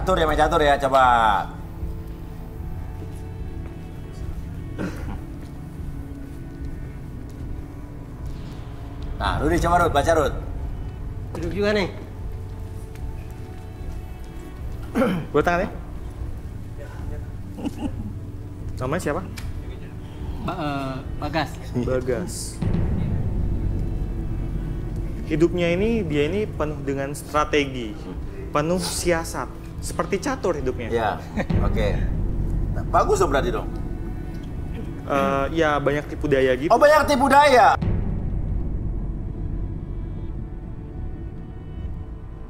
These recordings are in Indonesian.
Catur ya, main catur ya, coba. Nah, Rudi coba Rud, baca Rud. Duduk juga nih. Gue tangan ya. Namanya siapa? Bagas. Bagas. Hidupnya ini, dia ini penuh dengan strategi, penuh siasat. Seperti catur hidupnya. Ya, oke. Nah, bagus dong berarti dong. Ya banyak tipu daya gitu. Oh, banyak tipu daya.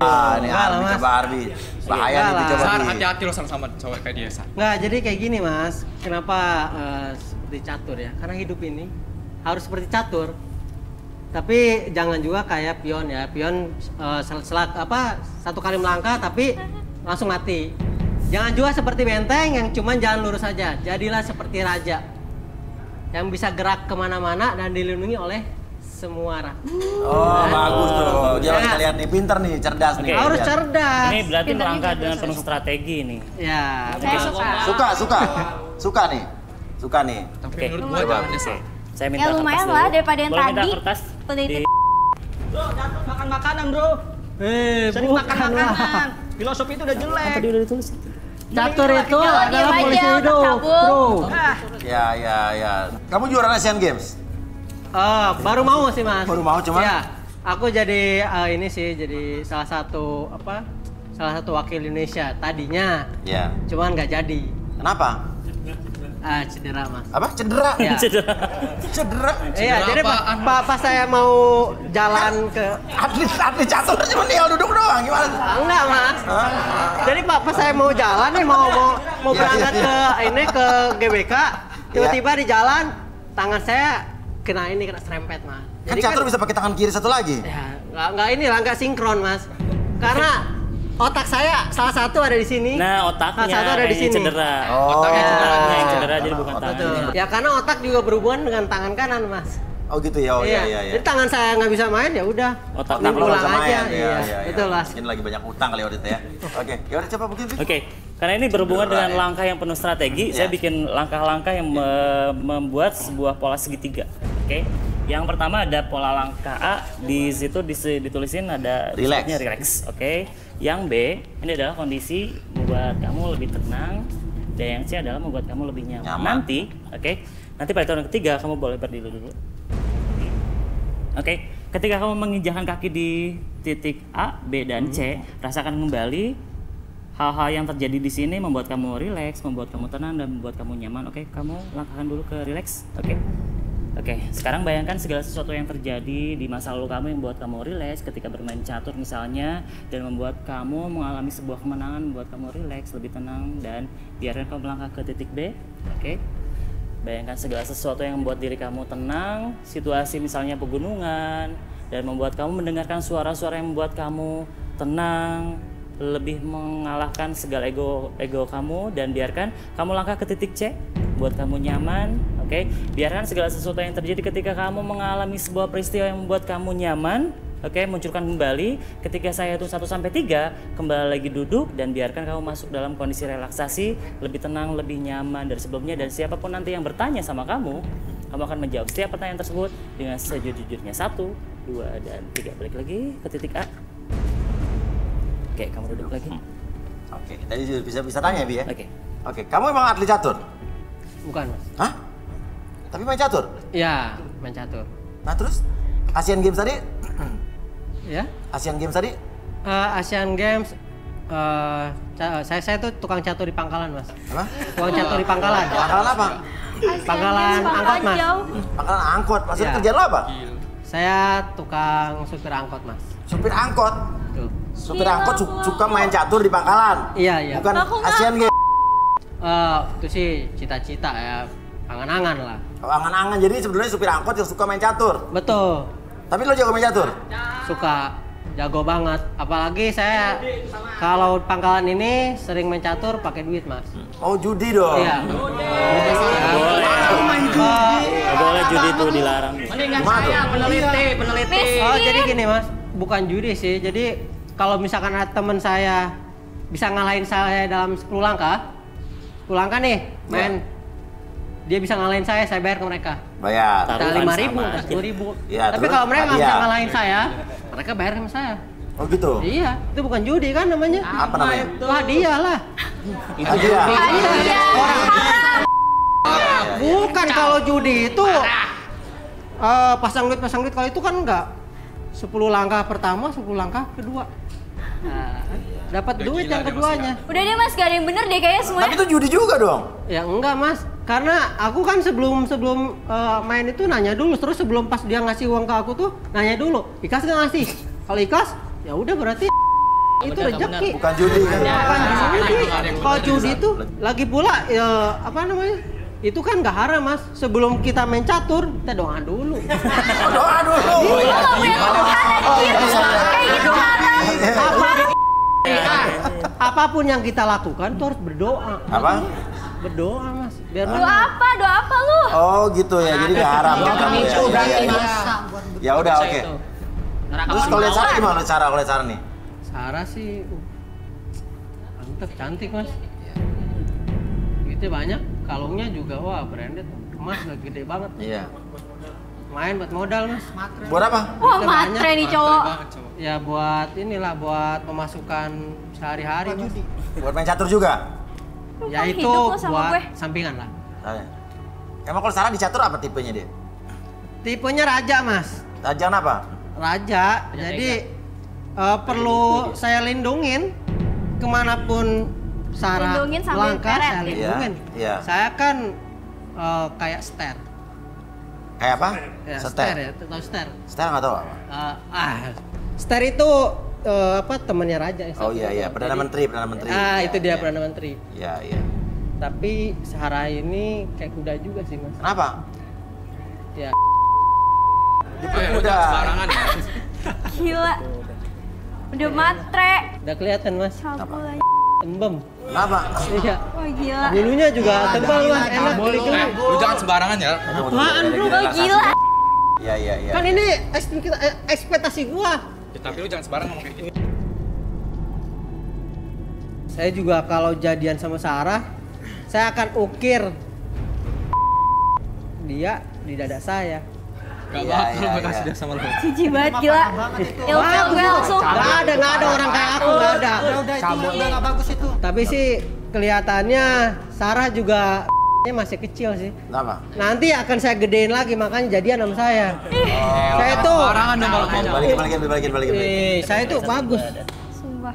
Ini Arbi coba Arbi. Bahaya nih dicoba Sar, nih. hati-hati lo sama cowok kayak dia, Sar. Nggak, jadi kayak gini mas. Kenapa seperti catur ya? Karena hidup ini harus seperti catur. Tapi jangan juga kayak pion ya. Pion satu kali melangkah tapi langsung mati. Jangan juga seperti benteng yang cuman jalan lurus saja. Jadilah seperti raja yang bisa gerak kemana-mana dan dilindungi oleh semua arah. Oh, bagus tuh. Jangan kita lihat nih, pinter nih, cerdas nih. Harus Lihat. cerdas. Ini berarti melangkah dengan penuh strategi nih. Ya, Saya suka. Suka nih. Suka nih. Tapi Oke. menurut gua jangan deh, Sar. Saya minta Ya kertas lumayan dulu. lah daripada yang Boleh minta tadi. kertas Peneliti. di... Bro, jatuh makan makanan bro. Sering makan makanan. Filosofi itu udah jelek. Tadi udah ditulis. catur itu Jangan adalah diem polisi aja, hidup, cabut. bro. Ya. Kamu juara Asian Games? Baru mau sih mas. Baru mau, cuman? Ya, aku jadi ini sih jadi salah satu wakil Indonesia tadinya. Ya. Cuman nggak jadi. Kenapa? Cedera mas. Apa? Cedera? Ya. Cedera? Iya, jadi apaan? pas saya mau jalan ke Atlet catur cuma tinggal duduk doang, gimana? enggak mas. Jadi pas saya mau jalan nih mau Iya, berangkat iya. ke GBK, tiba-tiba di jalan tangan saya kena serempet mas. Kan catur bisa pakai tangan kiri satu lagi. Ya, nggak sinkron mas. Karena otak saya salah satu ada di sini. Nah, otaknya salah satu ada di yang sini. cedera. Otaknya cedera. Otaknya yang cedera jadi bukan Betul. tangannya. Ya karena otak juga berhubungan dengan tangan kanan mas. Oh gitu ya, oh iya. Jadi tangan saya nggak bisa main ya udah. Otak Otak lo pulang sama aja. ya, Iya, betul mas. Mungkin lagi banyak utang kali waktu itu ya. Oke, yaudah coba mungkin. Oke, karena ini berhubungan Cedera, dengan ya. langkah yang penuh strategi, Ya. saya bikin langkah-langkah yang membuat sebuah pola segitiga. Oke, yang pertama ada pola langkah A, di situ ditulisin ada Relax. disebutnya relax. Oke, yang B ini adalah kondisi membuat kamu lebih tenang, dan yang C adalah membuat kamu lebih nyaman. Nyaman. Nanti pada tahun ketiga kamu boleh berdiri dulu. Oke, ketika kamu menginjakkan kaki di titik A, B, dan C, rasakan kembali hal-hal yang terjadi di sini membuat kamu rileks, membuat kamu tenang, dan membuat kamu nyaman. Oke, kamu langkahkan dulu ke rileks. Oke, sekarang bayangkan segala sesuatu yang terjadi di masa lalu kamu yang membuat kamu rileks ketika bermain catur misalnya, dan membuat kamu mengalami sebuah kemenangan, membuat kamu rileks, lebih tenang, dan biarkan kamu melangkah ke titik B. Oke. Bayangkan segala sesuatu yang membuat diri kamu tenang, situasi misalnya pegunungan, dan membuat kamu mendengarkan suara-suara yang membuat kamu tenang, lebih mengalahkan segala ego kamu, dan biarkan kamu langkah ke titik C, buat kamu nyaman. Oke, biarkan segala sesuatu yang terjadi ketika kamu mengalami sebuah peristiwa yang membuat kamu nyaman. Oke, munculkan kembali. Ketika saya hitung 1 sampai 3, kembali lagi duduk dan biarkan kamu masuk dalam kondisi relaksasi, lebih tenang, lebih nyaman dari sebelumnya. Dan siapapun nanti yang bertanya sama kamu akan menjawab setiap pertanyaan tersebut dengan sejujurnya. 1, 2, dan 3. Balik lagi ke titik A. Oke, kamu duduk lagi. Oke, tadi bisa tanya Bi ya. Oke. Kamu emang atlet catur? Bukan mas. Hah? Tapi main catur? Ya, main catur. Nah terus Asian Games tadi? Ya? Asian Games tadi? Asian Games, saya tuh tukang catur di Pangkalan mas. Apa? Tukang catur di Pangkalan. Pangkalan apa? Pangkalan angkot mas. Pangkalan angkot. Maksudnya Ya. kerjaan lo apa? Saya tukang supir angkot mas. Supir angkot. Tuh. Supir angkot suka main catur di Pangkalan. Iya. Bukan Aku nggak. Asian Games. Itu sih cita-cita ya, angan-angan lah. Oh, angan-angan. Jadi sebenarnya supir angkot yang suka main catur. Betul. Tapi lo jago main catur? Suka, jago banget. Apalagi saya kalau Pangkalan ini sering main catur pakai duit mas. Oh judi dong. Iya. Gak boleh judi itu dilarang. Mendingan Gimana saya tuh? peneliti. Oh jadi gini mas, bukan judi sih. Jadi kalau misalkan ada teman saya bisa ngalahin saya dalam 10 langkah. 10 langkah nih, main. Dia bisa ngalahin saya bayar ke mereka. Bayar. Entah Taruhan 5.000, sama. entah 10.000. Iya, Tapi terus kalau mereka nggak bisa hadiah. ngalahin saya, mereka bayar sama saya. Oh gitu. Iya, itu bukan judi kan namanya? Apa namanya? Itu hadiah lah. Hadiah. Bukan kalau judi itu pasang duit kalau itu kan enggak 10 langkah pertama 10 langkah kedua. Nah, dapat duit yang keduanya. Udah deh Mas, gak ada yang bener deh kayaknya Tapi semuanya. itu judi juga dong. Ya enggak Mas, karena aku kan sebelum main itu nanya dulu, terus sebelum pas dia ngasih uang ke aku tuh nanya dulu, ikhlas nggak ngasih? Kalau ikhlas, ya udah berarti itu rezeki. Bukan judi kan? Bukan judi. Kalau judi itu lagi pula ya, apa namanya? Itu kan nggak haram Mas. Sebelum kita main catur, kita doa dulu. Doa dulu. Apapun yang kita lakukan tuh harus berdoa. Apa? Berdoa Mas. Biar Doa apa? Doa apa lu? Oh gitu ya, jadi nggak haram. Doa Kamu ya. itu berarti Iya, iya. dosa. Ya udah oke. Terus kalau lihat Sarah gimana cara kalau lihat Sarah nih? Sarah sih mantep, cantik Mas. Duitnya banyak, kalungnya juga wah branded. Emas gak gede banget. Iya. Main buat modal Mas. Buat apa? Wah, Duitnya banyak. matre nih cowok. Ya buat inilah, buat pemasukan sehari-hari Mas. Buat main catur juga? Ya Kan itu hidup lo sama buat gue. sampingan lah. Tanya. Emang kalau Sarah di catur apa tipenya dia? Tipenya raja Mas. Tajam apa? Raja, jadi perlu saya lindungin kemanapun Sarah Lindungin sambil langkah, peret. saya lindungin. Iya. Saya kan kayak ster. Kayak apa? Ya, Seter. ya, tahu ster. Seter nggak tahu apa? Ster itu apa temannya raja. yang Oh satu. iya iya, Perdana Jadi- Menteri, Perdana Menteri. Itu dia Iya. Perdana Menteri. Iya iya. Tapi Sarah ini kayak kuda juga sih Mas. Kenapa? Ya. Udah. Sembarangan ya. Gila. Udah matre. Udah kelihatan Mas. Cabul aja. Tembem. Kenapa? Iya. Wah gila. Bulunya juga tebal Mas, enak bulunya. Lu jangan sembarangan ya. Apaan, bro? Oh gila. Iya iya iya. Kan ini ekspektasi gua. Ya, tapi lu jangan sembarangan ngomong kayak gitu. Saya juga kalau jadian sama Sarah, saya akan ukir dia di dada saya. Gak Iya, bakal iya, lu kasih iya. dia sama lu. Cici banget gila. Ilfil gue langsung. Nggak ada orang kayak aku, nggak ada. Udah nggak bagus itu. Tapi sih kelihatannya Sarah juga masih kecil sih. Kenapa? Nanti akan saya gedein lagi, makanya jadian sama saya. Saya tuh, Sembarangan dong kalau ngomong. Balikin. saya tuh bagus. Sumpah.